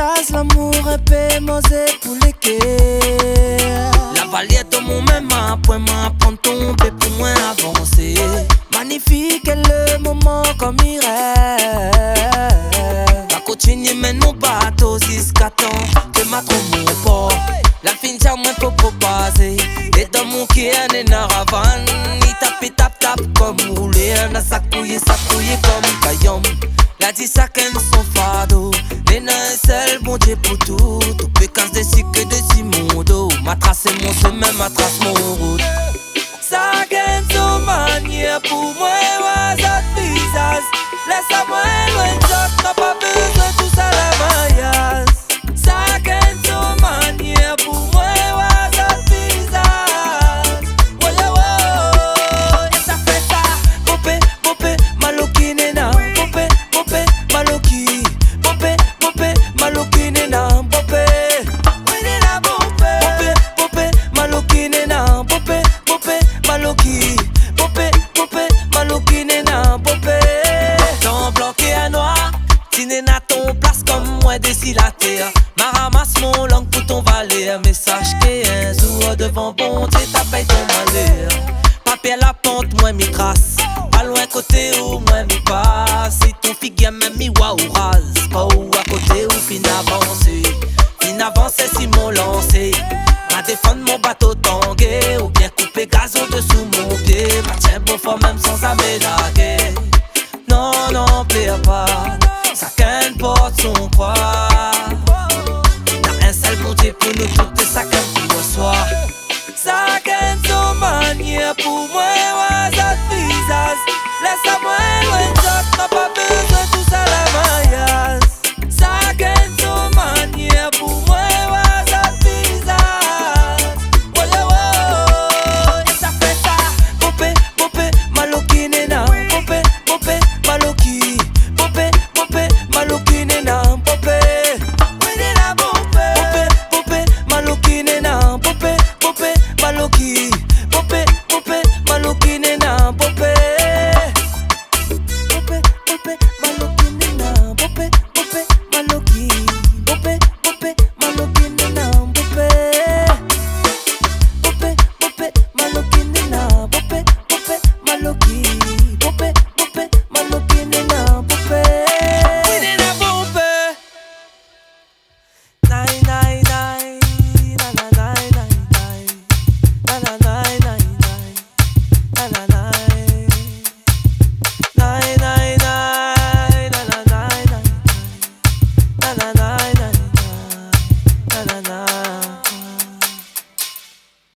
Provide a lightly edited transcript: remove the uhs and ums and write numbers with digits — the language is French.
visage, l'amour est pémosé pour les quais. La valière de mon même point m'a prendre tomber pour moi avancer. Magnifique est le moment comme il rêve. Va continuer mais non bateau jusqu'à temps que ma trop mon port. La fin de moi pour passer. Et dans mon cœur n'est n'a ravane. Il tape tap comme roulé. On a sacouillé comme caillom. La dit chacun son fardeau. Les nains seul bon Dieu pour tout. Tout peut casser des cycles de Simondo. Ma trace est mon chemin, ma trace mon route. Chacun son manière pour moi. Oiseau de visage. Laisse-moi loin de l'autre. N'a pas besoin de tout ça la maillage. Chacun son manière pour moi. Oiseau de visage. Ouais, ouais, ouais. Et ça fait ça. Bopé, bopé, maloki nena. Bopé, bopé, maloki. Bopé, bopé, maloki nena. Bopé. Ouais, nena, bopé. Bopé, bopé, maloki nena. Bopé, bopé, maloki. Bopé, bopé, maloki nena. Bopé. Ton bloqué à noir. Si nena ton place comme moi d'ici la terre. Ma ramasse mon langue pour ton valet. Message qu'est un jour devant bon Dieu t'as payé ton malheur. Papier à la pente, moi mi trace. Pas loin côté où moi mi passe. Si ton figue même mi wa ou rase. Pas où à côté où fin avancé. Fin avancé si mon lancé. Ma défendre mon bateau tangué. Ou bien couper gazon dessous mon pied. Ma tiens beau fort même sans amélaguer. Non, non, plaire pas. Chacun porte son croix. N'a un seul bon Dieu pour nous toutes et chacun qui reçoit. Chacun son manière pour moi. Oiseau de visage. Laisse-moi loin.